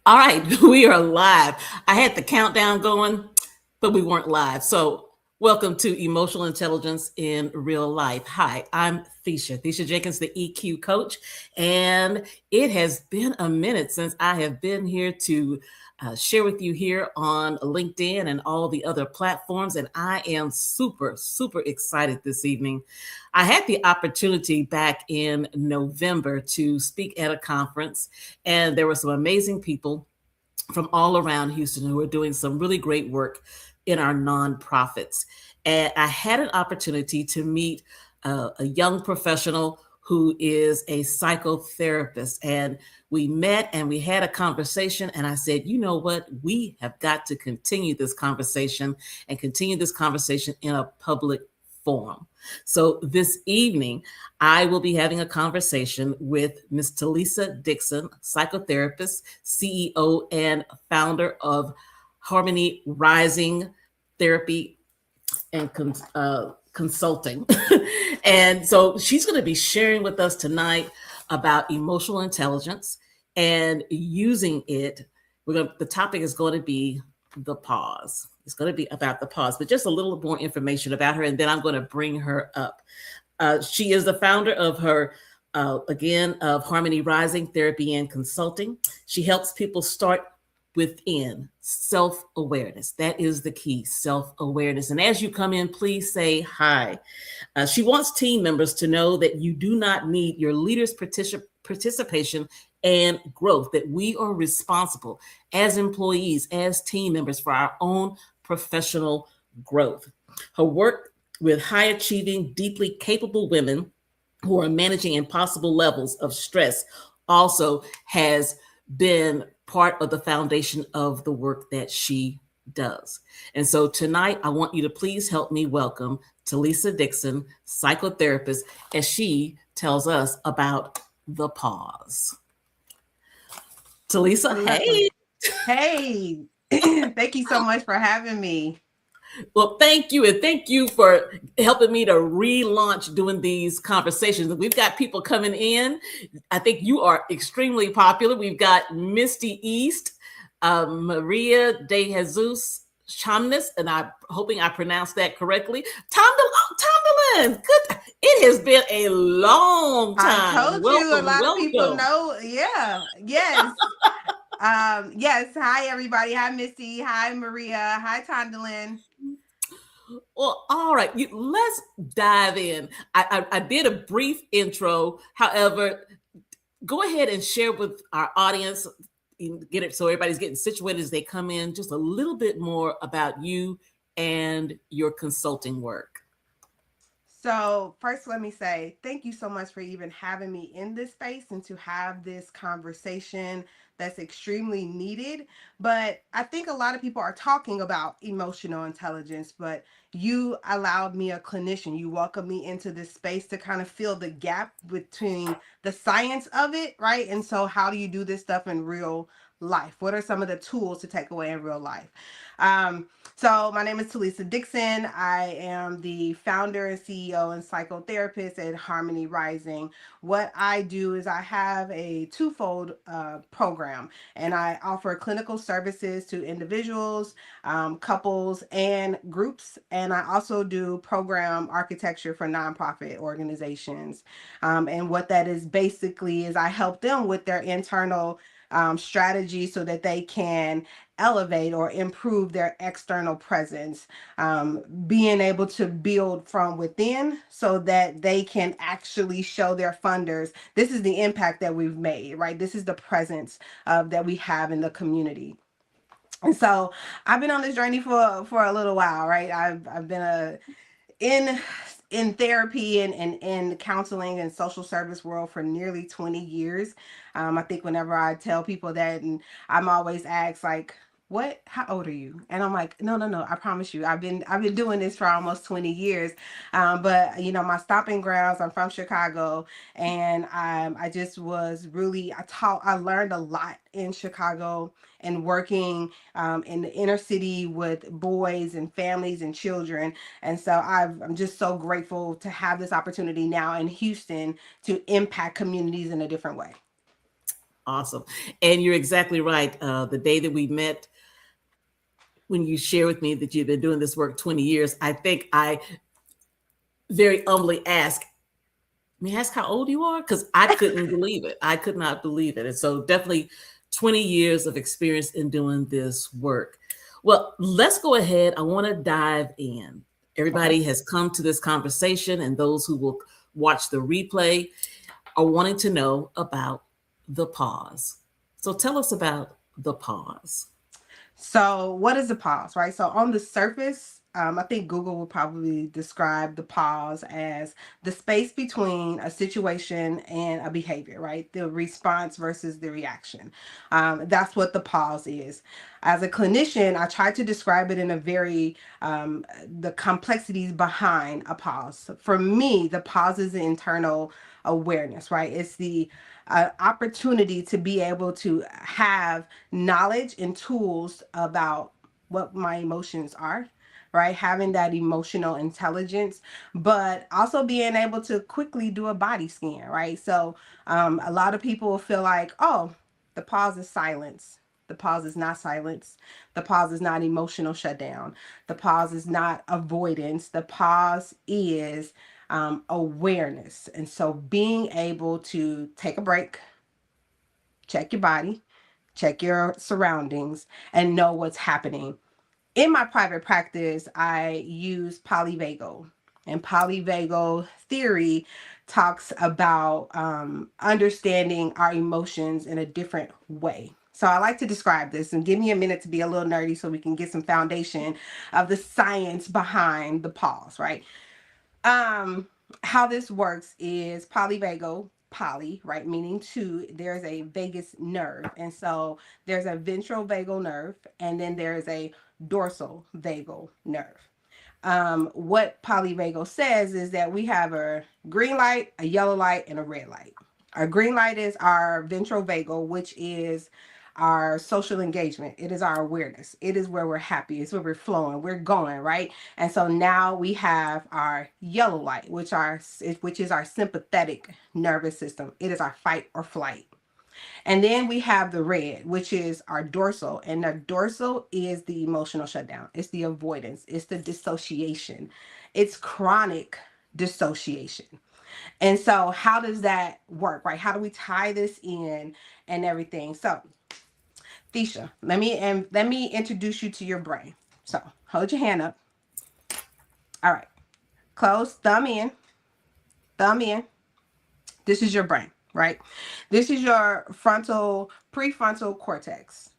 All right, we are live. I had the countdown going, but we weren't live. So, welcome to Emotional Intelligence in Real Life. Hi, I'm Thesha Jenkins, the EQ coach, and it has been a minute since I have been here to share with you here on LinkedIn and all the other platforms. And I am super excited this evening. I had the opportunity back in November to speak at a conference, and there were some amazing people from all around Houston who are doing some really great work in our nonprofits. And I had an opportunity to meet a young professional who is a psychotherapist. And we met and we had a conversation. And I said, you know what? We have got to continue this conversation and continue this conversation in a public forum. So this evening, I will be having a conversation with Ms. Talisa Dixon, psychotherapist, CEO, and founder of Harmony Rising Therapy and Consulting. And so she's going to be sharing with us tonight about emotional intelligence and using it. The topic is going to be the pause. It's going to be about the pause, but just a little more information about her, and then I'm going to bring her up. She is the founder of of Harmony Rising Therapy and Consulting. She helps people start within self awareness. That is the key, self awareness. And as you come in, please say hi. She wants team members to know that you do not need your leaders' participation and growth, that we are responsible as employees, as team members for our own professional growth. Her work with high achieving, deeply capable women who are managing impossible levels of stress also has been part of the foundation of the work that she does. And so tonight, I want you to please help me welcome Talisa Dixon, psychotherapist, as she tells us about the pause. Talisa, hey. Hey, thank you so much for having me. Well, thank you. And thank you for helping me to relaunch doing these conversations. We've got people coming in. I think you are extremely popular. We've got Misty East, Maria De Jesus Chamnes, and I'm hoping I pronounced that correctly. Tomdalin, good. It has been a long I time. told you a lot of people Welcome. know. Yeah, yes. Yes. Hi, everybody. Hi, Missy. Hi, Maria. Hi, Tondalyn. Well, all right, let's dive in. I did a brief intro. However, go ahead and share with our audience, get it so everybody's getting situated as they come in, just a little bit more about you and your consulting work. So, first, let me say thank you so much for even having me in this space and to have this conversation that's extremely needed. But I think a lot of people are talking about emotional intelligence, but you allowed me, a clinician, you welcomed me into this space to kind of fill the gap between the science of it, right? And so, how do you do this stuff in real life? What are some of the tools to take away in real life? So my name is Talisa Dixon. I am the founder and CEO and psychotherapist at Harmony Rising. What I do is I have a twofold program, and I offer clinical services to individuals, couples, and groups. And I also do program architecture for nonprofit organizations. And what that is basically is I help them with their internal strategy so that they can elevate or improve their external presence, being able to build from within so that they can actually show their funders this is the impact that we've made, right? This is the presence that we have in the community. And so I've been on this journey for a little while, right? I've been in therapy and in counseling and social service world for nearly 20 years. I think whenever I tell people that, and I'm always asked like, what, how old are you? And I'm like, no, I promise you, I've been doing this for almost 20 years. But you know, my stomping grounds, I'm from Chicago, and I just was really, I learned a lot in Chicago and working in the inner city with boys and families and children. And so I'm just so grateful to have this opportunity now in Houston to impact communities in a different way. Awesome. And you're exactly right. The day that we met, when you share with me that you've been doing this work 20 years, I think I very humbly asked, may I ask how old you are? Because I couldn't believe it. I could not believe it. And so definitely 20 years of experience in doing this work. Well, let's go ahead. I want to dive in. Okay. Everybody has come to this conversation, and those who will watch the replay are wanting to know about the pause. So tell us about the pause. So, what is a pause, right? So, on the surface, I think Google would probably describe the pause as the space between a situation and a behavior, right? The response versus the reaction. That's what the pause is. As a clinician, I try to describe it in a very, the complexities behind a pause. For me, the pause is the internal awareness, right? It's the opportunity to be able to have knowledge and tools about what my emotions are, right? Having that emotional intelligence, but also being able to quickly do a body scan, right? So a lot of people will feel like, oh, the pause is silence. The pause is not silence. The pause is not emotional shutdown. The pause is not avoidance. The pause is awareness. And so being able to take a break, check your body, check your surroundings, and know what's happening. In my private practice, I use polyvagal, and polyvagal theory talks about understanding our emotions in a different way. So I like to describe this, and give me a minute to be a little nerdy so we can get some foundation of the science behind the pause, right? Um, how this works is polyvagal, poly, right, meaning two. There's a vagus nerve, and so there's a ventral vagal nerve, and then there's a dorsal vagal nerve. What polyvagal says is that we have a green light, a yellow light, and a red light. Our green light is our ventral vagal, which is our social engagement. It is our awareness. It is where we're happy. It's where we're flowing. We're going, right? And so now we have our yellow light, which is our sympathetic nervous system. It is our fight or flight. And then we have the red, which is our dorsal. And the dorsal is the emotional shutdown. It's the avoidance. It's the dissociation. It's chronic dissociation. And so how does that work, right? How do we tie this in and everything? So, Thesha, let me introduce you to your brain. So hold your hand up. All right. Close, thumb in, thumb in. This is your brain, right? This is your prefrontal cortex.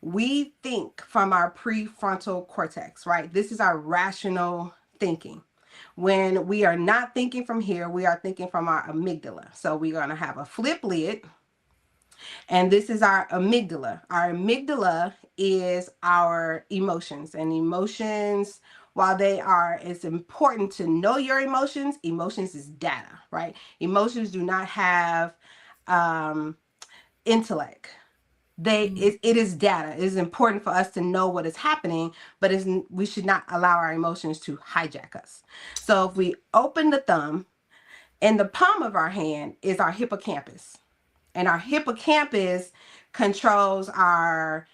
We think from our prefrontal cortex, right? This is our rational thinking. When we are not thinking from here, we are thinking from our amygdala. So we're going to have a flip lid, and this is our amygdala. Our amygdala is our emotions, and emotions, while it's important to know your emotions, emotions is data, right? Emotions do not have intellect. It is data. It is important for us to know what is happening, but we should not allow our emotions to hijack us. So if we open the thumb, in the palm of our hand is our hippocampus. And our hippocampus controls our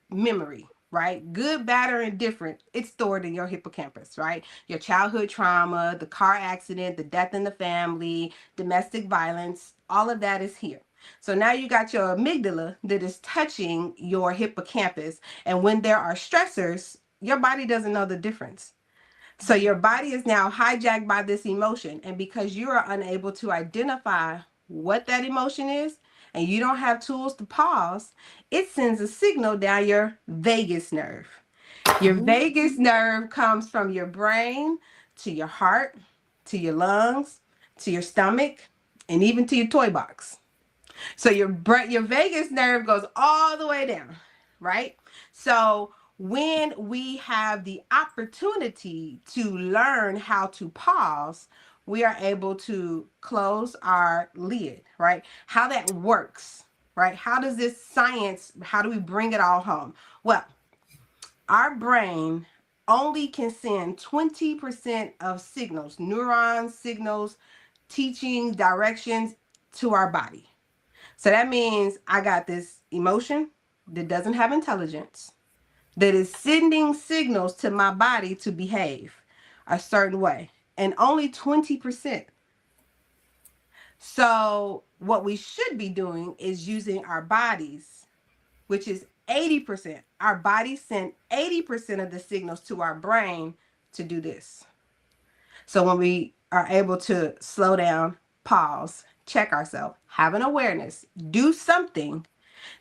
memory, right? Good, bad, or indifferent, it's stored in your hippocampus, right? Your childhood trauma, the car accident, the death in the family, domestic violence, all of that is here. So now you got your amygdala that is touching your hippocampus. And when there are stressors, your body doesn't know the difference. So your body is now hijacked by this emotion. And because you are unable to identify what that emotion is, and you don't have tools to pause, it sends a signal down your vagus nerve. Your vagus nerve comes from your brain to your heart, to your lungs, to your stomach, and even to your toy box. So your vagus nerve goes all the way down, right? So when we have the opportunity to learn how to pause, we are able to close our lid, right? How that works, right? How does this science, how do we bring it all home? Well, our brain only can send 20% of neurons, signals, teaching, directions to our body. So that means I got this emotion that doesn't have intelligence, that is sending signals to my body to behave a certain way, and only 20%. So, what we should be doing is using our bodies, which is 80%. Our bodies send 80% of the signals to our brain to do this. So, when we are able to slow down, pause, check ourselves, have an awareness, do something,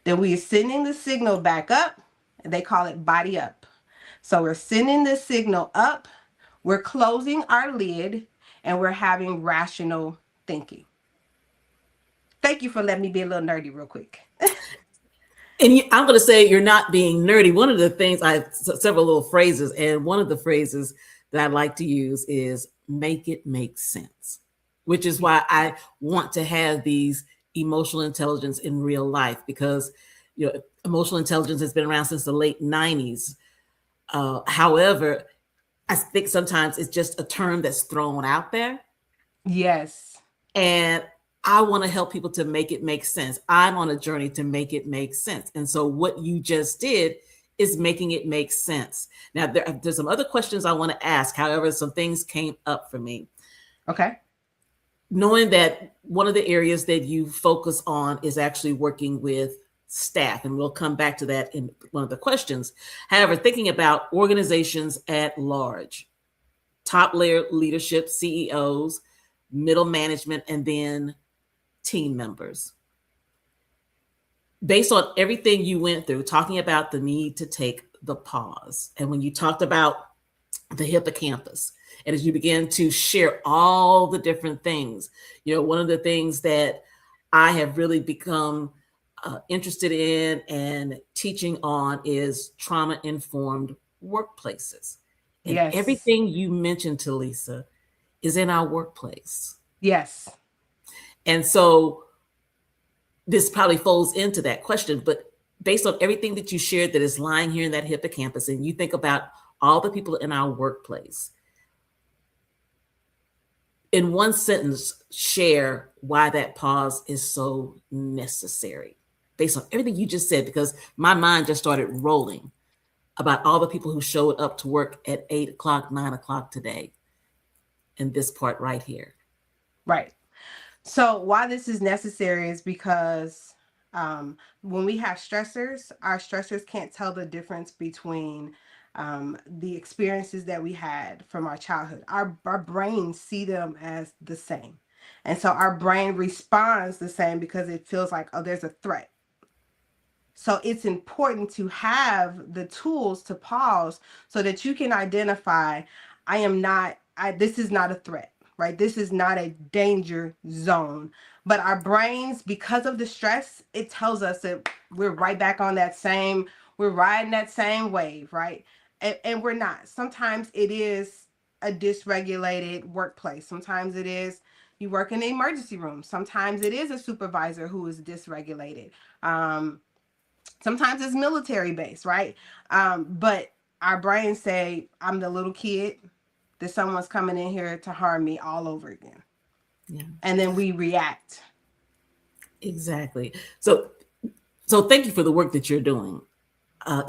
then we are sending the signal back up, and they call it body up. So, we're sending the signal up, we're closing our lid, and we're having rational thinking. Thank you for letting me be a little nerdy real quick. And I'm going to say you're not being nerdy. One of the things I have several little phrases, and one of the phrases that I like to use is make it make sense, which is why I want to have these emotional intelligence in real life, because emotional intelligence has been around since the late 90s. However, I think sometimes it's just a term that's thrown out there. Yes. And I want to help people to make it make sense. I'm on a journey to make it make sense. And so what you just did is making it make sense. Now, there's some other questions I want to ask. However, some things came up for me. Okay. Knowing that one of the areas that you focus on is actually working with staff, and we'll come back to that in one of the questions. However, thinking about organizations at large, top layer leadership, CEOs, middle management, and then team members. Based on everything you went through, talking about the need to take the pause, and when you talked about the hippocampus, and as you begin to share all the different things, one of the things that I have really become interested in and teaching on is trauma-informed workplaces. And Yes. everything you mentioned, Talisa, is in our workplace. Yes. And so this probably folds into that question, but based on everything that you shared that is lying here in that hippocampus, and you think about all the people in our workplace, in one sentence, share why that pause is so necessary based on everything you just said, because my mind just started rolling about all the people who showed up to work at 8 o'clock, 9 o'clock today, in this part right here. Right. So why this is necessary is because when we have stressors, our stressors can't tell the difference between the experiences that we had from our childhood. Our brains see them as the same. And so our brain responds the same because it feels like, oh, there's a threat. So it's important to have the tools to pause so that you can identify, this is not a threat, right? This is not a danger zone. But our brains, because of the stress, it tells us that we're right back on we're riding that same wave, right? And we're not. Sometimes it is a dysregulated workplace. Sometimes it is you work in the emergency room. Sometimes it is a supervisor who is dysregulated. Sometimes it's military based, right? But our brains say, I'm the little kid, that someone's coming in here to harm me all over again. Yeah. And then we react. Exactly. So thank you for the work that you're doing.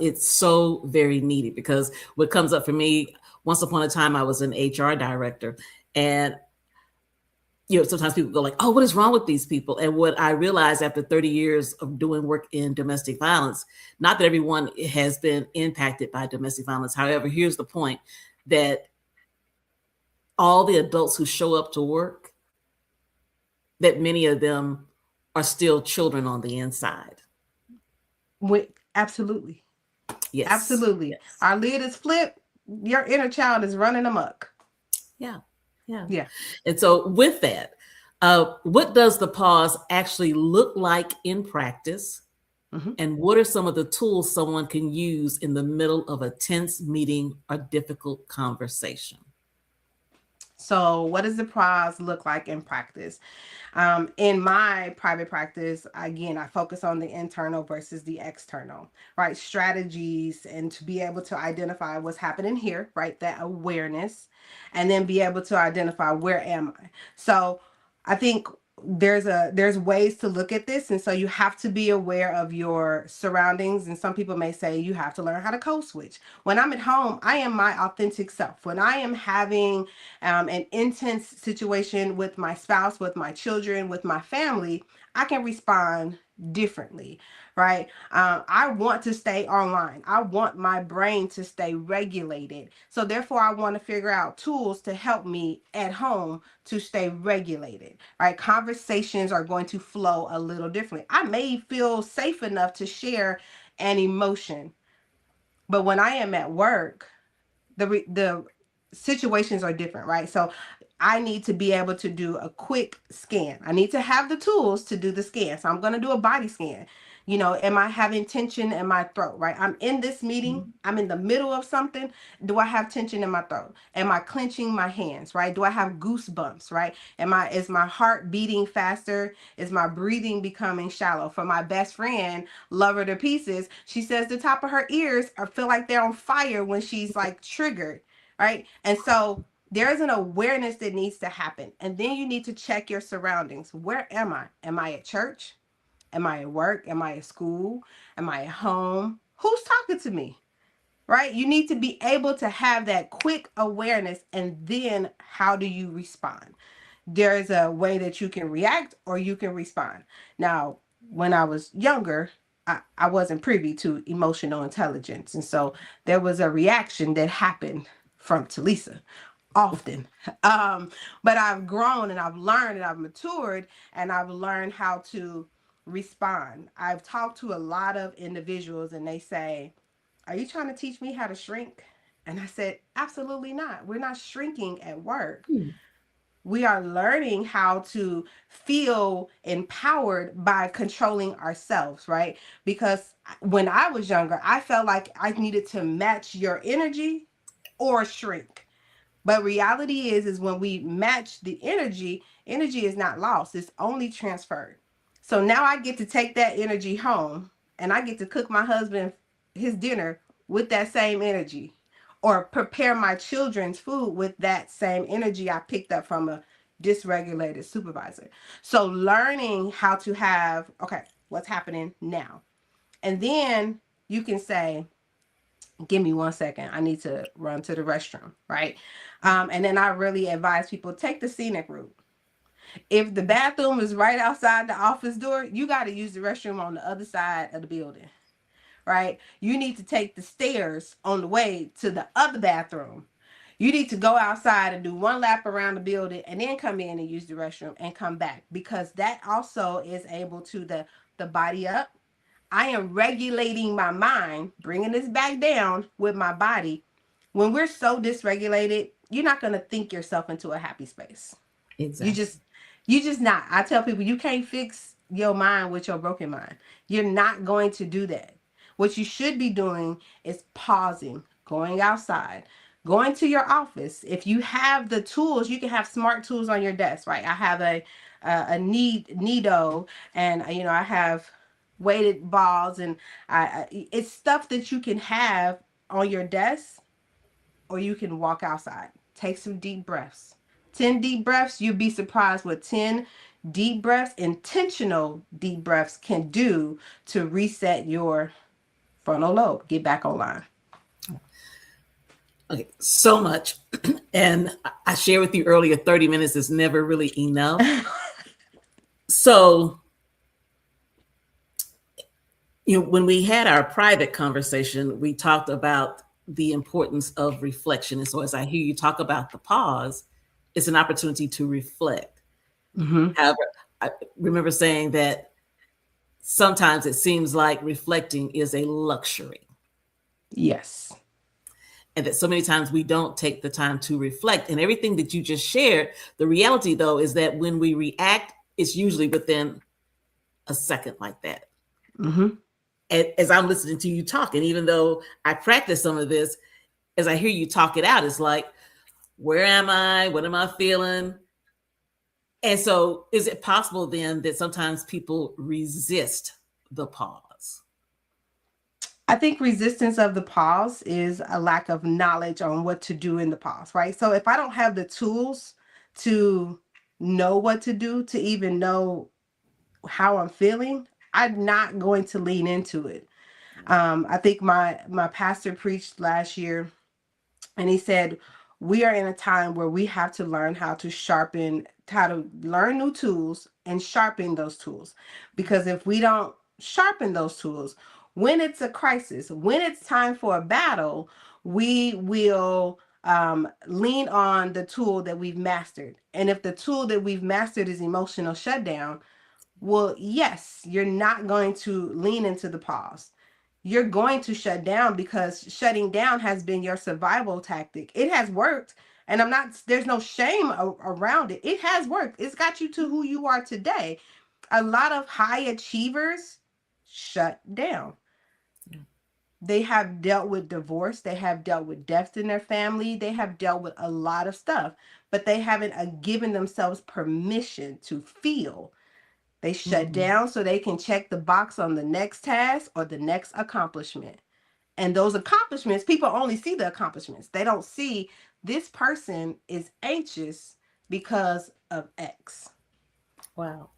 It's so very needed, because what comes up for me, once upon a time, I was an HR director, and sometimes people go like, oh, what is wrong with these people? And what I realized after 30 years of doing work in domestic violence, not that everyone has been impacted by domestic violence. However, here's the point, that all the adults who show up to work, that many of them are still children on the inside. Absolutely. Yes. Absolutely. Yes. Our lid is flipped. Your inner child is running amok. Yeah. Yeah. Yeah. And so with that, what does the pause actually look like in practice? Mm-hmm. And what are some of the tools someone can use in the middle of a tense meeting or difficult conversation? So what does the pause look like in practice? In my private practice, again, I focus on the internal versus the external, right? Strategies, and to be able to identify what's happening here, right? That awareness, and then be able to identify, where am I? So I think there's ways to look at this, and so you have to be aware of your surroundings. And some people may say you have to learn how to code switch. When I'm at home, I am my authentic self. When I am having an intense situation with my spouse, with my children, with my family, I can respond differently, right? I want to stay online. I want my brain to stay regulated. So therefore, I want to figure out tools to help me at home to stay regulated, right? Conversations are going to flow a little differently. I may feel safe enough to share an emotion, but when I am at work, the situations are different, right? So I need to be able to do a quick scan. I need to have the tools to do the scan. So I'm going to do a body scan. You know, am I having tension in my throat, right? I'm in this meeting, I'm in the middle of something. Do I have tension in my throat? Am I clenching my hands, right? Do I have goosebumps, right? Is my heart beating faster? Is my breathing becoming shallow? For my best friend, love her to pieces, she says the top of her ears are feel like they're on fire when she's like triggered, right? And so there's an awareness that needs to happen. And then you need to check your surroundings. Where am I? Am I at church? Am I at work? Am I at school? Am I at home? Who's talking to me? Right? You need to be able to have that quick awareness. And then how do you respond? There's a way that you can react or you can respond. Now, when I was younger, I wasn't privy to emotional intelligence. And so there was a reaction that happened from Talisa often. But I've grown and I've learned and I've matured and I've learned how to respond. I've talked to a lot of individuals and they say, "Are you trying to teach me how to shrink?" And I said, "Absolutely not. We're not shrinking at work. We are learning how to feel empowered by controlling ourselves," right? Because when I was younger, I felt like I needed to match your energy or shrink. But reality is when we match the energy, energy is not lost, it's only transferred. So now I get to take that energy home and I get to cook my husband his dinner with that same energy, or prepare my children's food with that same energy I picked up from a dysregulated supervisor. So learning how to have, okay, what's happening now? And then you can say, "Give me 1 second. I need to run to the restroom," right? And then I really advise people take the scenic route. If the bathroom is right outside the office door, you got to use the restroom on the other side of the building, right? You need to take the stairs on the way to the other bathroom. You need to go outside and do one lap around the building and then come in and use the restroom and come back, because that also is able to the body up. I am regulating my mind, bringing this back down with my body. When we're so dysregulated, you're not going to think yourself into a happy space. You Exactly. just you just not. I tell people you can't fix your mind with your broken mind. You're not going to do that. What you should be doing is pausing, going outside, going to your office. If you have the tools, you can have smart tools on your desk, right? I have a Nido, and I have weighted balls, and it's stuff that you can have on your desk, or you can walk outside. Take some deep breaths. 10 deep breaths, you'd be surprised what 10 deep breaths, intentional deep breaths, can do to reset your frontal lobe, get back online. Okay, so much. And I shared with you earlier, 30 minutes is never really enough. So, when we had our private conversation, we talked about the importance of reflection. And so, as I hear you talk about the pause, it's an opportunity to reflect. Mm-hmm. However, I remember saying that sometimes it seems like reflecting is a luxury. Yes. And that so many times we don't take the time to reflect. And everything that you just shared, the reality though is that when we react, it's usually within a second like that. Mm-hmm. As I'm listening to you talk, and even though I practice some of this, as I hear you talk it out, it's like, where am I? What am I feeling? And so is it possible then that sometimes people resist the pause? I think resistance of the pause is a lack of knowledge on what to do in the pause, right? So if I don't have the tools to know what to do, to even know how I'm feeling, I'm not going to lean into it. I think my pastor preached last year, and he said we are in a time where we have to learn how to learn new tools and sharpen those tools. Because if we don't sharpen those tools, when it's a crisis, when it's time for a battle, we will lean on the tool that we've mastered. And if the tool that we've mastered is emotional shutdown, well, yes, you're not going to lean into the pause. You're going to shut down, because shutting down has been your survival tactic. It has worked. And there's no shame around it. It has worked. It's got you to who you are today. A lot of high achievers shut down. They have dealt with divorce. They have dealt with deaths in their family. They have dealt with a lot of stuff, but they haven't given themselves permission to feel. They shut down so they can check the box on the next task or the next accomplishment. And those accomplishments, people only see the accomplishments. They don't see this person is anxious because of X. Wow.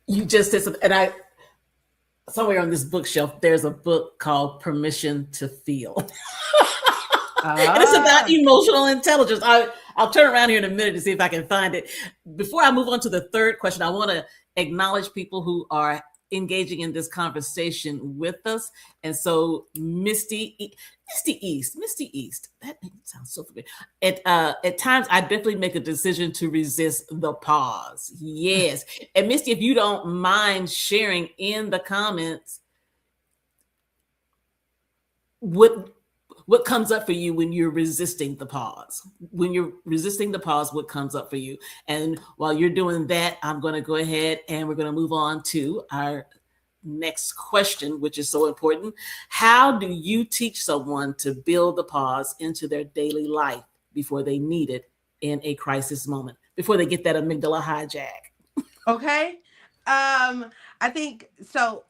You just said something, and I somewhere on this bookshelf, there's a book called Permission to Feel. And it's about emotional intelligence. I'll turn around here in a minute to see if I can find it. Before I move on to the third question, I want to acknowledge people who are engaging in this conversation with us. And so Misty East, that sounds so familiar. At times, I definitely make a decision to resist the pause. Yes. And Misty, if you don't mind sharing in the comments, what comes up for you when you're resisting the pause? When you're resisting the pause, what comes up for you? And while you're doing that, I'm going to go ahead and we're going to move on to our next question, which is so important. How do you teach someone to build the pause into their daily life before they need it in a crisis moment, before they get that amygdala hijack? Okay. I think so.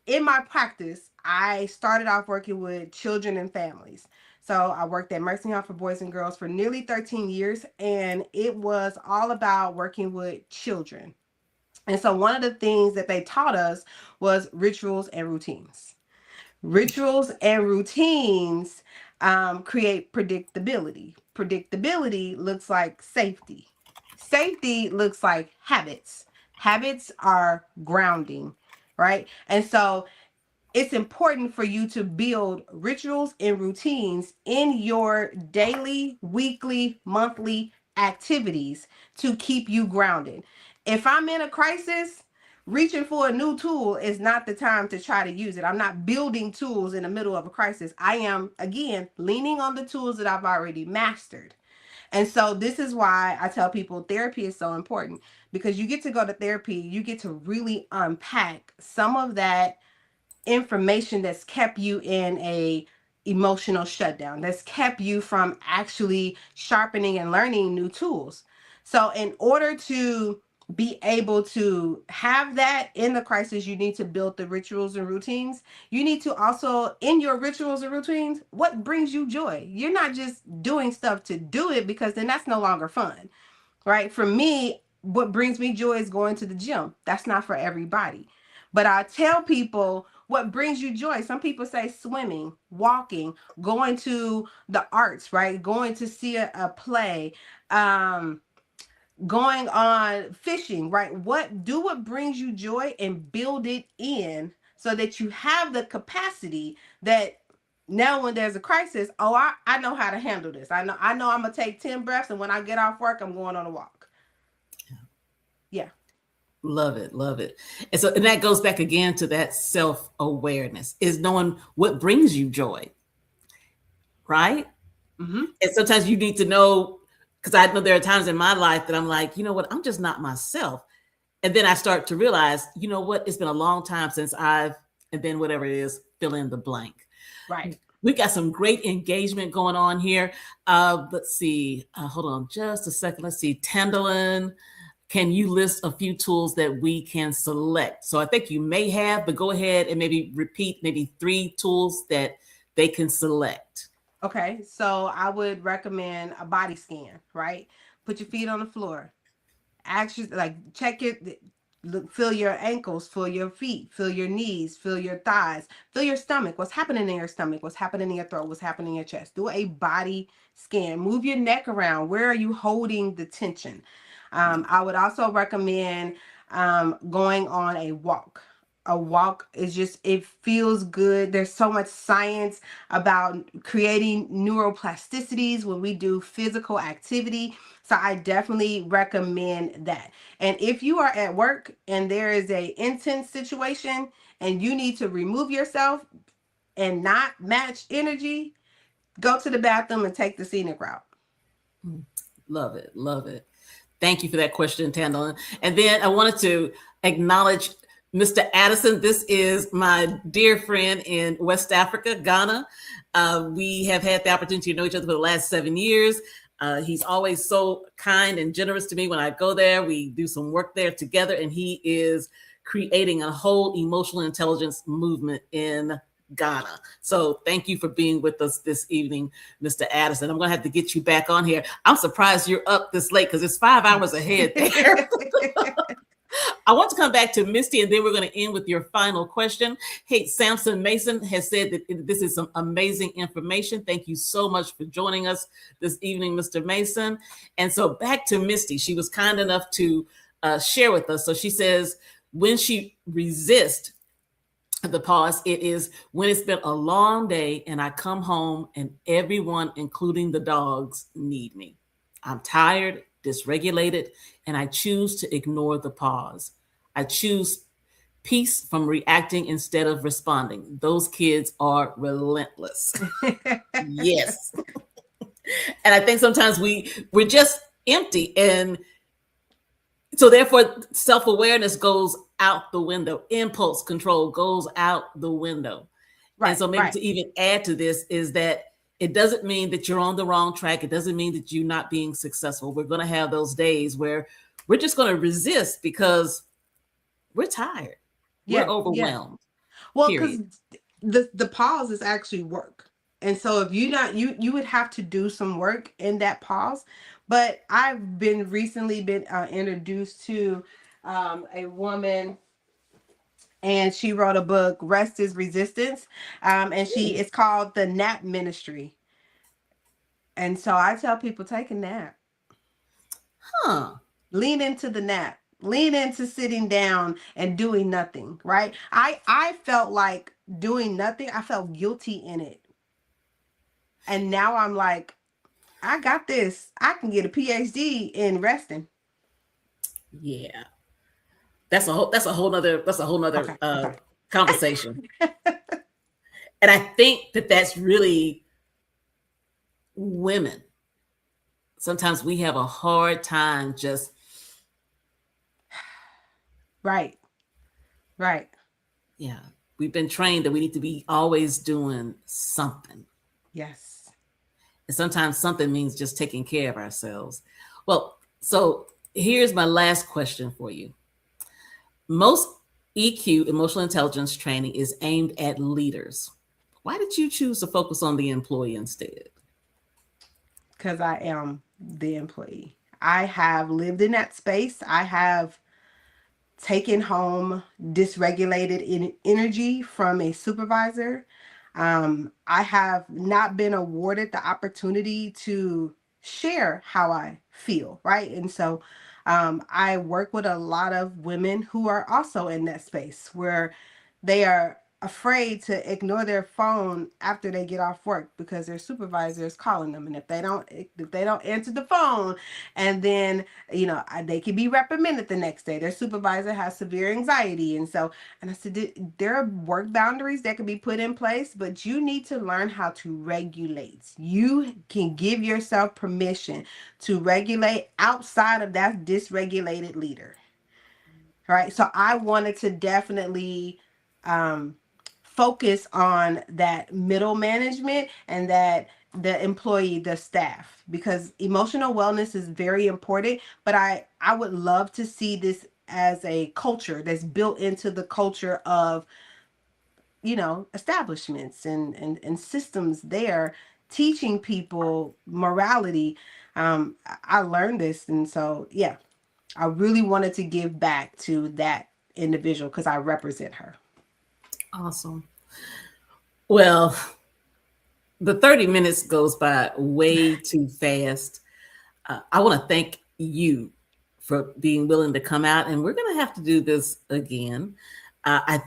In my practice, I started off working with children and families. So I worked at Mercy Home for Boys and Girls for nearly 13 years, and it was all about working with children. And so one of the things that they taught us was rituals and routines. Rituals and routines create predictability. Predictability looks like safety. Safety looks like habits. Habits are grounding, right? And so it's important for you to build rituals and routines in your daily, weekly, monthly activities to keep you grounded. If I'm in a crisis, reaching for a new tool is not the time to try to use it. I'm not building tools in the middle of a crisis. I am, again, leaning on the tools that I've already mastered. And so this is why I tell people therapy is so important, because you get to go to therapy, you get to really unpack some of that information that's kept you in a emotional shutdown, that's kept you from actually sharpening and learning new tools. So in order to be able to have that in the crisis, you need to build the rituals and routines. You need to also, in your rituals and routines, what brings you joy. You're not just doing stuff to do it, because then that's no longer fun, right? For me, what brings me joy is going to the gym. That's not for everybody. But I tell people what brings you joy. Some people say swimming, walking, going to the arts, right? Going to see a play, going on fishing, right? What brings you joy and build it in so that you have the capacity that now when there's a crisis, oh, I know how to handle this. I know I'm gonna take 10 breaths, and when I get off work, I'm going on a walk. Yeah. Love it, love it. And that goes back again to that self-awareness, is knowing what brings you joy, right? Mm-hmm. And sometimes you need to know, because I know there are times in my life that I'm like, you know what, I'm just not myself. And then I start to realize, you know what, it's been a long time since and then whatever it is, fill in the blank. Right. We've got some great engagement going on here. Let's see. Hold on just a second. Let's see. Tandalin, can you list a few tools that we can select? So I think you may have, but go ahead and maybe repeat maybe 3 tools that they can select. Okay. So I would recommend a body scan, right? Put your feet on the floor. Actually, like check it. Look, feel your ankles, feel your feet, feel your knees, feel your thighs, feel your stomach. What's happening in your stomach? What's happening in your throat? What's happening in your chest? Do a body scan. Move your neck around. Where are you holding the tension? I would also recommend going on a walk. A walk is just, it feels good. There's so much science about creating neuroplasticities when we do physical activity. So I definitely recommend that. And if you are at work and there is a intense situation and you need to remove yourself and not match energy, go to the bathroom and take the scenic route. Love it. Love it. Thank you for that question, Tandon. And then I wanted to acknowledge Mr. Addison. This is my dear friend in West Africa, Ghana. We have had the opportunity to know each other for the last 7 years. He's always so kind and generous to me when I go there. We do some work there together, and he is creating a whole emotional intelligence movement in Ghana. So thank you for being with us this evening, Mr. Addison. I'm going to have to get you back on here. I'm surprised you're up this late because it's 5 hours ahead there. I want to come back to Misty, and then we're going to end with your final question. Hey, Samson Mason has said that this is some amazing information. Thank you so much for joining us this evening, Mr. Mason. And so back to Misty. She was kind enough to share with us. So she says, when she resists the pause, it is when it's been a long day and I come home and everyone, including the dogs, need me. I'm tired, dysregulated, and I choose to ignore the pause. I choose peace from reacting instead of responding. Those kids are relentless. Yes. And I think sometimes we're just empty, and so therefore self-awareness goes out the window. Impulse control goes out the window. Right, and so maybe to even add to this is that it doesn't mean that you're on the wrong track. It doesn't mean that you're not being successful. We're going to have those days where we're just going to resist because we're tired. We're overwhelmed. Well, because the pause is actually work. And so if you would have to do some work in that pause. But I've been recently been introduced to a woman, and she wrote a book, Rest is Resistance. And it's called The Nap Ministry. And so I tell people, take a nap. Lean into the nap. Lean into sitting down and doing nothing, right? I felt like doing nothing. I felt guilty in it. And now I'm like, I got this. I can get a PhD in resting. Yeah. That's a whole nother conversation. And I think that that's really women. Sometimes we have a hard time just. Right. Yeah. We've been trained that we need to be always doing something. Yes. And sometimes something means just taking care of ourselves. Well, so here's my last question for you. Most EQ, emotional intelligence training, is aimed at leaders. Why did you choose to focus on the employee instead? Because I am the employee. I have lived in that space. I have taken home dysregulated energy from a supervisor. I have not been awarded the opportunity to share how I feel, right? And so I work with a lot of women who are also in that space where they are afraid to ignore their phone after they get off work because their supervisor is calling them, and if they don't answer the phone, and then they can be reprimanded the next day. Their supervisor has severe anxiety. And I said, there are work boundaries that can be put in place, but you need to learn how to regulate. You can give yourself permission to regulate outside of that dysregulated leader. All right, so I wanted to definitely focus on that middle management and that the employee, the staff, because emotional wellness is very important. But I would love to see this as a culture that's built into the culture of establishments and systems there, teaching people morality. I learned this, and so yeah, I really wanted to give back to that individual because I represent her. Awesome. Well, the 30 minutes goes by way too fast. I want to thank you for being willing to come out, and we're going to have to do this again. I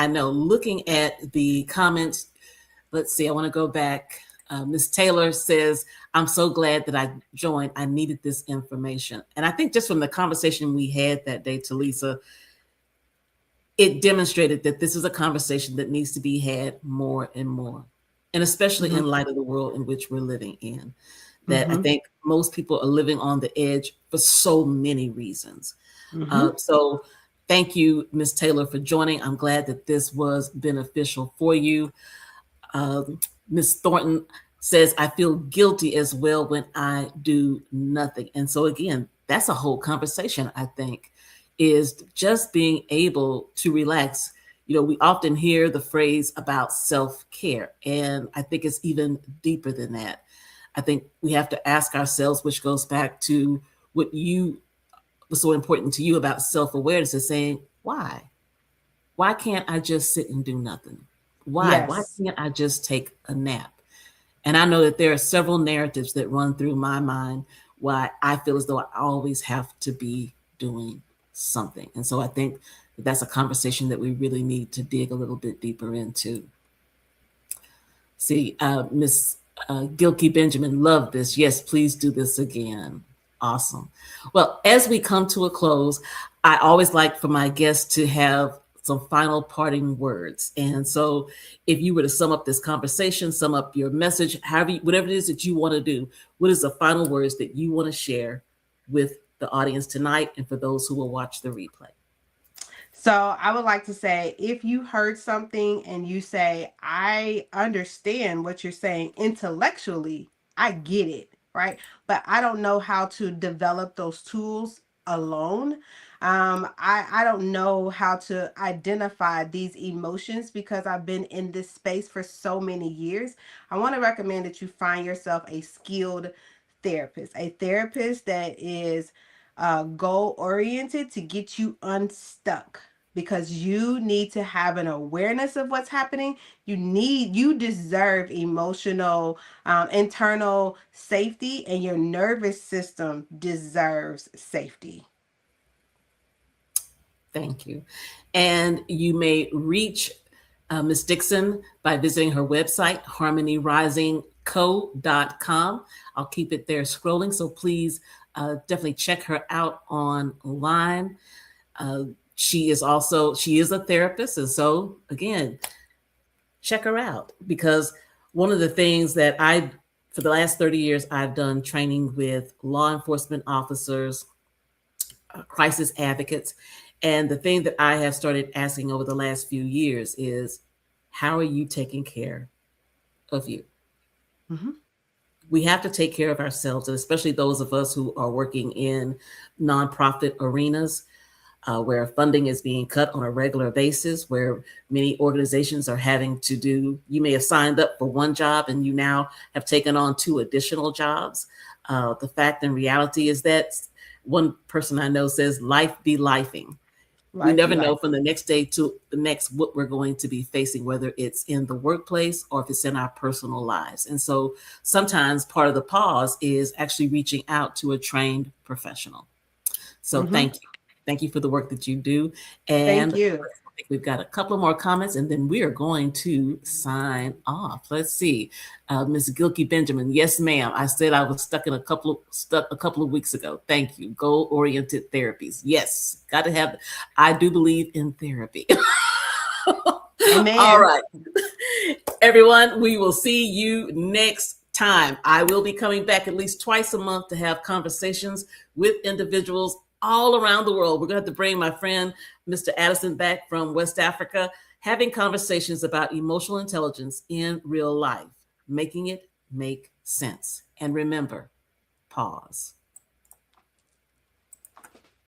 know, looking at the comments, let's see, I want to go back. Miss Taylor says, I'm so glad that I joined. I needed this information. And I think just from the conversation we had that day, Talisa, it demonstrated that this is a conversation that needs to be had more and more, and especially Mm-hmm. in light of the world in which we're living in. That I Mm-hmm. think most people are living on the edge for so many reasons. Mm-hmm. So thank you, Ms. Taylor, for joining. I'm glad that this was beneficial for you. Ms. Thornton says, I feel guilty as well when I do nothing. And so again, that's a whole conversation, I think, is just being able to relax. You know, we often hear the phrase about self-care, and I think it's even deeper than that. I think we have to ask ourselves, which goes back to what you was so important to you about self-awareness, is saying, why? Why can't I just sit and do nothing? Why? Why Yes. can't I just take a nap? And I know that there are several narratives that run through my mind why I feel as though I always have to be doing something. And so I think that's a conversation that we really need to dig a little bit deeper into. See, Miss Gilkey Benjamin, love this. Yes, please do this again. Awesome. Well, as we come to a close, I always like for my guests to have some final parting words. And so if you were to sum up this conversation, sum up your message, whatever it is that you want to do, what is the final words that you want to share with the audience tonight and for those who will watch the replay? So I would like to say, if you heard something and you say, I understand what you're saying intellectually, I get it, right? But I don't know how to develop those tools alone. I don't know how to identify these emotions because I've been in this space for so many years. I want to recommend that you find yourself a skilled therapist that is goal oriented to get you unstuck, because you need to have an awareness of what's happening. You deserve emotional, internal safety, and your nervous system deserves safety. Thank you. And you may reach Ms. Dixon by visiting her website, harmonyrisingco.com. I'll keep it there scrolling, so please definitely check her out online. She is a therapist, and so again, check her out, because one of the things that for the last 30 years, I've done training with law enforcement officers, crisis advocates. And the thing that I have started asking over the last few years is, how are you taking care of you? Mm-hmm. We have to take care of ourselves, and especially those of us who are working in nonprofit arenas, where funding is being cut on a regular basis, where many organizations are having to you may have signed up for one job and you now have taken on 2 additional jobs. The fact and reality is that one person I know says, life be lifing. We Life never be know life. from the next day to the next what we're going to be facing, whether it's in the workplace or if it's in our personal lives. And so sometimes part of the pause is actually reaching out to a trained professional. So Mm-hmm. thank you. Thank you for the work that you do. And Thank you. I think we've got a couple more comments and then we are going to sign off. Let's see. Ms. Gilkey Benjamin, yes, ma'am. I said I was stuck a couple of weeks ago. Thank you. Goal-oriented therapies. Yes, got to have. I do believe in therapy. All Amen. right. Everyone, we will see you next time. I will be coming back at least twice a month to have conversations with individuals all around the world. We're going to have to bring my friend, Mr. Addison, back from West Africa, having conversations about emotional intelligence in real life, making it make sense. And remember, pause.